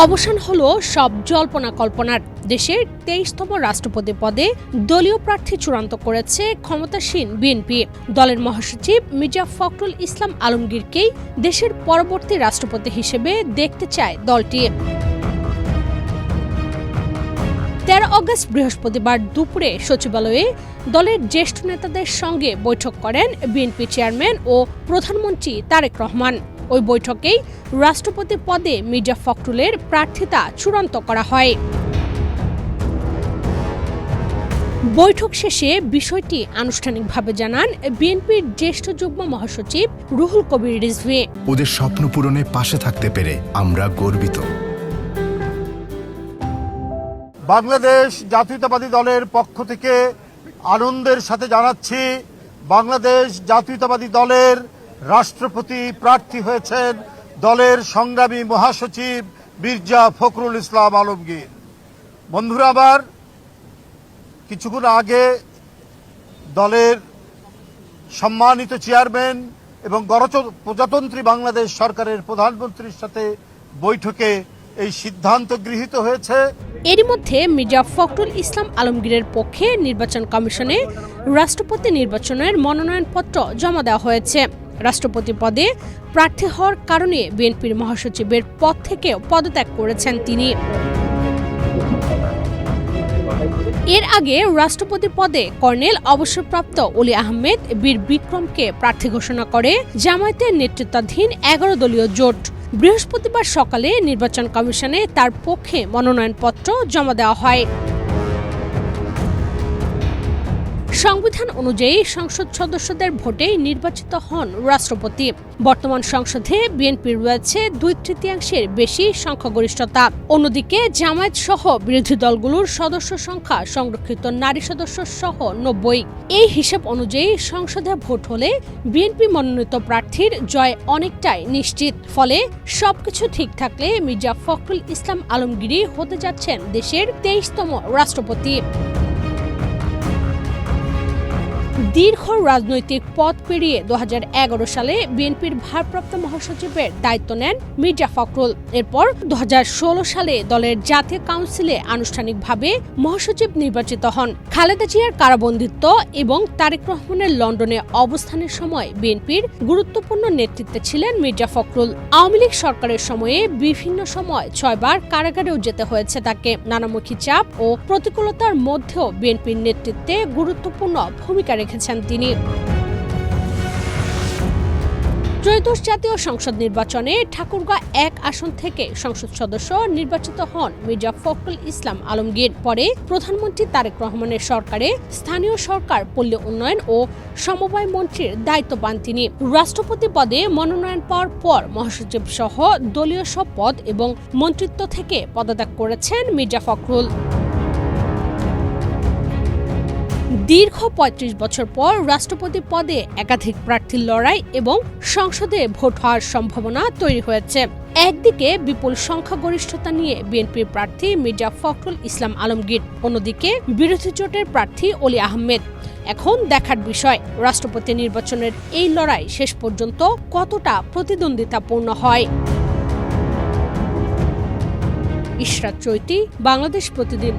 অবসান হলো সব জল্পনা কল্পনার। দেশের 23তম রাষ্ট্রপতি পদে দলীয় প্রার্থী চূড়ান্ত করেছে ক্ষমতাসীন বিএনপি। দলের মহাসচিব মির্জা ফখরুল ইসলাম আলমগীরকেই দেশের পরবর্তী রাষ্ট্রপতি হিসেবে দেখতে চায় দলটি। 13 অগস্ট বৃহস্পতিবার দুপুরে সচিবালয়ে দলের জ্যেষ্ঠ নেতাদের সঙ্গে বৈঠক করেন বিএনপি চেয়ারম্যান ও প্রধানমন্ত্রী তারেক রহমান। ওই বৈঠকেই রাষ্ট্রপতি পদে মির্জা ফখরুলের প্রার্থিতা চূড়ান্ত করা হয়। বৈঠক শেষে বিষয়টি আনুষ্ঠানিকভাবে জানান বিএনপির জ্যেষ্ঠ যুগ্ম মহাসচিব রুহুল কবির রিজভী। ওদের স্বপ্ন পূরণে পাশে থাকতে পেরে আমরা গর্বিত। বাংলাদেশ জাতীয়তাবাদী দলের পক্ষ থেকে আনন্দের সাথে জানাচ্ছি, বাংলাদেশ জাতীয়তাবাদী দলের রাষ্ট্রপতি প্রার্থী হয়েছেন দলের সংগ্রামী মহাসচিব মির্জা ফখরুল ইসলাম আলমগীর। বন্ধুরা, আবার কিছুক্ষণ আগে দলের সম্মানিত চেয়ারম্যান এবং গণপ্রজাতন্ত্রী বাংলাদেশ সরকারের প্রধানমন্ত্রীর সাথে বৈঠকে এই সিদ্ধান্ত গৃহীত হয়েছে। এরই মধ্যে মির্জা ফখরুল ইসলাম আলমগীরের পক্ষে নির্বাচন কমিশনে রাষ্ট্রপতি নির্বাচনের মনোনয়নপত্র জমা দেওয়া হয়েছে। রাষ্ট্রপতি পদে প্রার্থী হওয়ার কারণে বিএনপির মহাসচিবের পদ থেকে পদত্যাগ করেছেন তিনি। এর আগে রাষ্ট্রপতি পদে কর্নেল অবসরপ্রাপ্ত অলি আহমেদ বীর বিক্রমকে প্রার্থী ঘোষণা করে জামায়াতের নেতৃত্বাধীন 11 দলীয় জোট। বৃহস্পতিবার সকালে নির্বাচন কমিশনে তার পক্ষে মনোনয়নপত্র জমা দেওয়া হয়। সংবিধান অনুযায়ী সংসদ সদস্যদের ভোটে নির্বাচিত হন রাষ্ট্রপতি। বর্তমান সংসদে বিএনপির রয়েছে 2/3 বেশি সংখ্যাগরিষ্ঠতা। অন্যদিকে জামায়াত সহ বিরোধী দলগুলোর সদস্য সংখ্যা সংরক্ষিত নারী সদস্য সহ 90। এই হিসাব অনুযায়ী সংসদে ভোট হলে বিএনপি মনোনীত প্রার্থীর জয় অনেকটাই নিশ্চিত। ফলে সবকিছু ঠিক থাকলে মির্জা ফখরুল ইসলাম আলমগীরই হতে যাচ্ছেন দেশের 23তম রাষ্ট্রপতি। দীর্ঘ রাজনৈতিক পথ পেরিয়ে 2011 সালে বিএনপির ভারপ্রাপ্ত মহাসচিবের দায়িত্ব নেন মির্জা ফখরুল। এরপর 2016 সালে দলের জাতীয় কাউন্সিলে আনুষ্ঠানিকভাবে মহাসচিব নির্বাচিত হন। খালেদা জিয়ার কারাবন্দিত্ব এবং তারেক রহমানের লন্ডনে অবস্থানের সময় বিএনপির গুরুত্বপূর্ণ নেতৃত্বে ছিলেন মির্জা ফখরুল। আওয়ামী লীগ সরকারের সময়ে বিভিন্ন সময় 6 বার কারাগারেও যেতে হয়েছে তাকে। নানামুখী চাপ ও প্রতিকূলতার মধ্যেও বিএনপির নেতৃত্বে গুরুত্বপূর্ণ ভূমিকা রেখেছেন তিনি। ত্রয়োদশ জাতীয় সংসদ নির্বাচনে ঠাকুরগাঁ 1 আসন থেকে সংসদ সদস্য নির্বাচিত হন মির্জা ফখরুল ইসলাম আলমগীর। পরে প্রধানমন্ত্রী তারেক রহমানের সরকারে স্থানীয় সরকার, পল্লী উন্নয়ন ও সমবায় মন্ত্রীর দায়িত্ব পান তিনি। রাষ্ট্রপতি পদে মনোনয়ন পাওয়ার পর মহাসচিব সহ দলীয় সব পদ এবং মন্ত্রিত্ব থেকে পদত্যাগ করেছেন মির্জা ফখরুল। দীর্ঘ 35 বছর পর রাষ্ট্রপতি পদে একাধিক প্রার্থীর লড়াই এবং সংসদে ভোট হওয়ার সম্ভাবনা তৈরি হয়েছে। একদিকে বিপুল সংখ্যাগরিষ্ঠতা নিয়ে বিএনপির প্রার্থী মির্জা ফখরুল ইসলাম আলমগীর, অন্যদিকে বিরোধী জোটের প্রার্থী অলি আহমেদ। এখন দেখার বিষয় রাষ্ট্রপতি নির্বাচনের এই লড়াই শেষ পর্যন্ত কতটা প্রতিদ্বন্দ্বিতাপূর্ণ হয়। ইশরাত চৈতি, বাংলাদেশ প্রতিদিন।